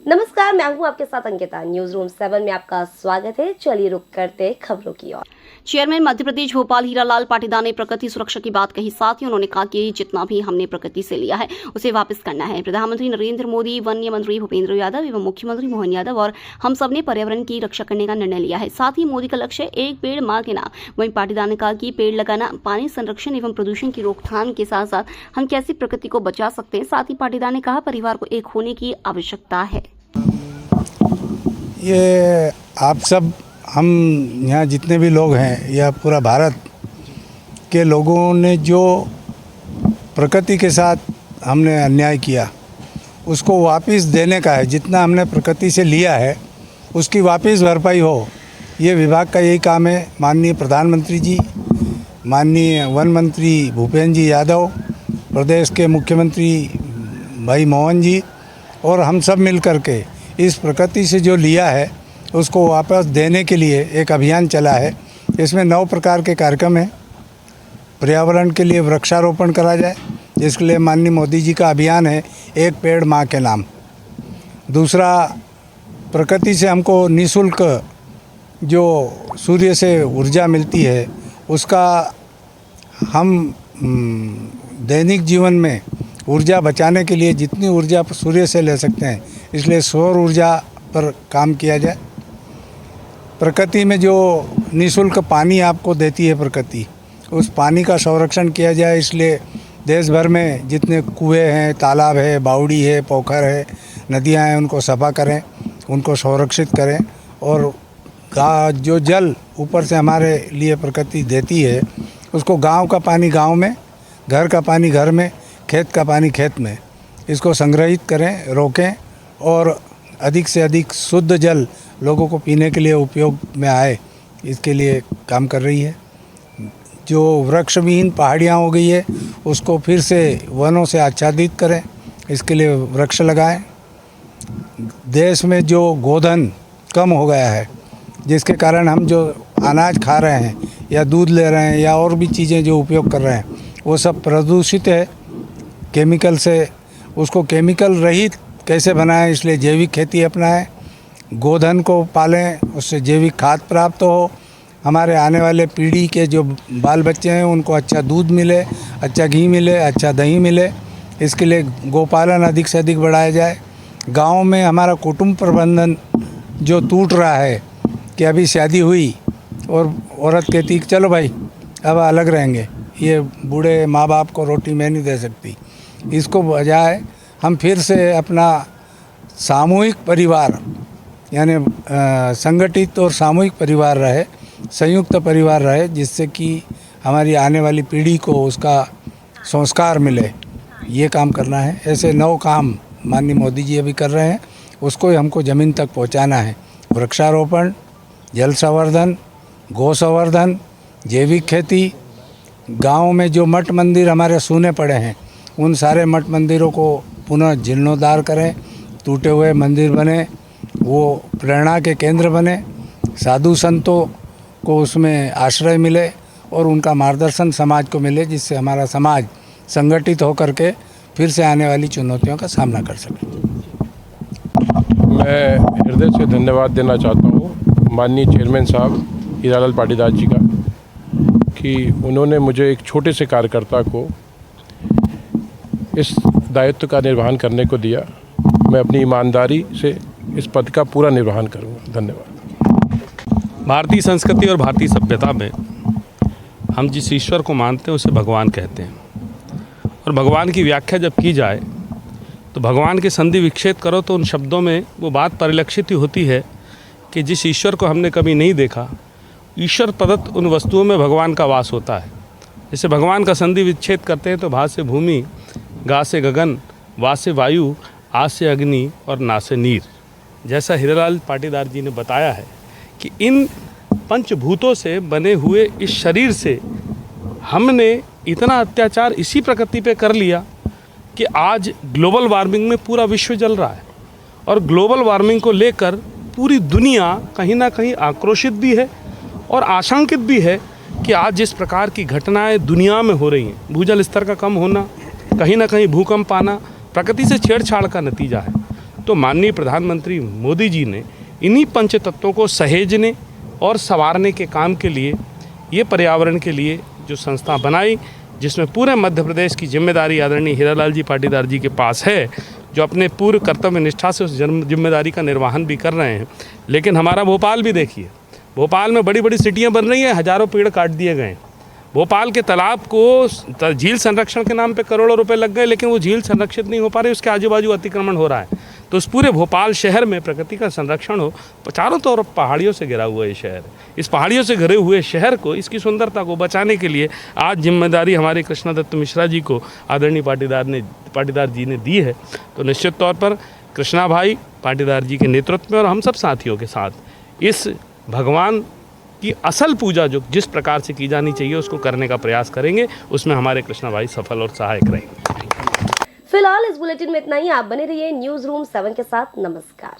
नमस्कार, मैं हूं आपके साथ अंकिता। न्यूज रूम 7 में आपका स्वागत है। चलिए रुक करते खबरों की ओर। चेयरमैन मध्य प्रदेश भोपाल हीरालाल पाटीदार ने प्रकृति सुरक्षा की बात कही। साथ ही उन्होंने कहा कि जितना भी हमने प्रकृति से लिया है उसे वापस करना है। प्रधानमंत्री नरेंद्र मोदी, वन्य मंत्री भूपेंद्र यादव एवं मुख्यमंत्री मोहन यादव और हम सब ने पर्यावरण की रक्षा करने का निर्णय लिया है। साथ ही मोदी का लक्ष्य एक पेड़ मां के नाम। वहीं पाटीदार ने कहा कि पेड़ लगाना, पानी संरक्षण एवं प्रदूषण की रोकथाम के साथ साथ हम कैसे प्रकृति को बचा सकते हैं। साथ ही पाटीदार ने कहा परिवार को एक होने की आवश्यकता है। ये आप सब, हम यहाँ जितने भी लोग हैं या पूरा भारत के लोगों ने जो प्रकृति के साथ हमने अन्याय किया उसको वापस देने का है। जितना हमने प्रकृति से लिया है उसकी वापस भरपाई हो, ये विभाग का यही काम है। माननीय प्रधानमंत्री जी, माननीय वन मंत्री भूपेंद्र जी यादव, प्रदेश के मुख्यमंत्री भाई मोहन जी और हम सब मिल कर के इस प्रकृति से जो लिया है उसको वापस देने के लिए एक अभियान चला है। इसमें 9 प्रकार के कार्यक्रम हैं। पर्यावरण के लिए वृक्षारोपण करा जाए, जिसके लिए माननीय मोदी जी का अभियान है एक पेड़ माँ के नाम। दूसरा, प्रकृति से हमको निःशुल्क जो सूर्य से ऊर्जा मिलती है उसका हम दैनिक जीवन में ऊर्जा बचाने के लिए जितनी ऊर्जा सूर्य से ले सकते हैं, इसलिए सौर ऊर्जा पर काम किया जाए। प्रकृति में जो निःशुल्क पानी आपको देती है प्रकृति, उस पानी का संरक्षण किया जाए। इसलिए देश भर में जितने कुएं हैं, तालाब है, बावड़ी है, पोखर है, नदियां हैं, उनको सफा करें, उनको संरक्षित करें। और जो जल ऊपर से हमारे लिए प्रकृति देती है उसको गांव का पानी गांव में, घर का पानी घर में, खेत का पानी खेत में, इसको संग्रहित करें, रोकें और अधिक से अधिक शुद्ध जल लोगों को पीने के लिए उपयोग में आए, इसके लिए काम कर रही है। जो वृक्षविहीन पहाड़ियाँ हो गई है उसको फिर से वनों से आच्छादित करें, इसके लिए वृक्ष लगाएं। देश में जो गोधन कम हो गया है, जिसके कारण हम जो अनाज खा रहे हैं या दूध ले रहे हैं या और भी चीज़ें जो उपयोग कर रहे हैं वो सब प्रदूषित है केमिकल से। उसको केमिकल रहित कैसे बनाएं, इसलिए जैविक खेती अपनाएं। गोधन को पालें, उससे जैविक खाद प्राप्त हो। हमारे आने वाले पीढ़ी के जो बाल बच्चे हैं उनको अच्छा दूध मिले, अच्छा घी मिले, अच्छा दही मिले। इसके लिए गोपालन अधिक से अधिक बढ़ाया जाए। गांव में हमारा कुटुंब प्रबंधन जो टूट रहा है कि अभी शादी हुई और औरत कहती चलो भाई अब अलग रहेंगे, ये बूढ़े माँ बाप को रोटी मैं नहीं दे सकती। इसको बजाय हम फिर से अपना सामूहिक परिवार यानी संगठित और सामूहिक परिवार रहे, संयुक्त परिवार रहे, जिससे कि हमारी आने वाली पीढ़ी को उसका संस्कार मिले। ये काम करना है। ऐसे 9 काम माननीय मोदी जी अभी कर रहे हैं, उसको हमको ज़मीन तक पहुंचाना है। वृक्षारोपण, जल संवर्धन, गौ संवर्धन, जैविक खेती। गांव में जो मठ मंदिर हमारे सूने पड़े हैं उन सारे मठ मंदिरों को पुनः जीर्णोद्धार करें, टूटे हुए मंदिर बने, वो प्रेरणा के केंद्र बने, साधु संतों को उसमें आश्रय मिले और उनका मार्गदर्शन समाज को मिले, जिससे हमारा समाज संगठित होकर के फिर से आने वाली चुनौतियों का सामना कर सके। मैं हृदय से धन्यवाद देना चाहता हूँ माननीय चेयरमैन साहब हीरालाल पाटीदार जी का कि उन्होंने मुझे एक छोटे से कार्यकर्ता को इस दायित्व का निर्वहन करने को दिया। मैं अपनी ईमानदारी से इस पद का पूरा निर्वहन करूँगा। धन्यवाद। भारतीय संस्कृति और भारतीय सभ्यता में हम जिस ईश्वर को मानते हैं उसे भगवान कहते हैं। और भगवान की व्याख्या जब की जाए तो भगवान के संधि विच्छेद करो तो उन शब्दों में वो बात परिलक्षित ही होती है कि जिस ईश्वर को हमने कभी नहीं देखा, ईश्वर प्रदत्त उन वस्तुओं में भगवान का वास होता है। जैसे भगवान का संधि विच्छेद करते हैं तो भा से भूमि, गा से गगन, वा से वायु, आ से अग्नि और ना से नीर। जैसा हीरालाल पाटीदार जी ने बताया है कि इन पंचभूतों से बने हुए इस शरीर से हमने इतना अत्याचार इसी प्रकृति पे कर लिया कि आज ग्लोबल वार्मिंग में पूरा विश्व जल रहा है। और ग्लोबल वार्मिंग को लेकर पूरी दुनिया कहीं ना कहीं आक्रोशित भी है और आशंकित भी है कि आज जिस प्रकार की घटनाएं दुनिया में हो रही हैं, भूजल स्तर का कम होना, कहीं ना कहीं भूकंप आना, प्रकृति से छेड़छाड़ का नतीजा है। तो माननीय प्रधानमंत्री मोदी जी ने इन्हीं पंचतत्वों को सहेजने और संवारने के काम के लिए ये पर्यावरण के लिए जो संस्था बनाई, जिसमें पूरे मध्य प्रदेश की जिम्मेदारी आदरणीय हीरालाल जी पाटीदार जी के पास है, जो अपने पूर्ण कर्तव्य निष्ठा से उस जिम्मेदारी का निर्वहन भी कर रहे हैं। लेकिन हमारा भोपाल भी देखिए, भोपाल में बड़ी बड़ी सिटियां बन रही हैं, हज़ारों पेड़ काट दिए गए। भोपाल के तालाब को झील संरक्षण के नाम पे करोड़ों रुपए लग गए, लेकिन वो झील संरक्षित नहीं हो पा रही, उसके आजू बाजू अतिक्रमण हो रहा है। तो उस पूरे भोपाल शहर में प्रकृति का संरक्षण हो, चारों तरफ पहाड़ियों से घिरा हुआ ये शहर, इस पहाड़ियों से घिरे हुए शहर को, इसकी सुंदरता को बचाने के लिए आज जिम्मेदारी हमारे कृष्णा दत्त मिश्रा जी को आदरणीय पाटीदार जी ने दी है। तो निश्चित तौर पर कृष्णा भाई पाटीदार जी के नेतृत्व में और हम सब साथियों के साथ इस भगवान की असल पूजा जो जिस प्रकार से की जानी चाहिए उसको करने का प्रयास करेंगे, उसमें हमारे कृष्णा भाई सफल और सहायक रहेंगे। फिलहाल इस बुलेटिन में इतना ही। आप बने रहिए न्यूज रूम 7 के साथ। नमस्कार।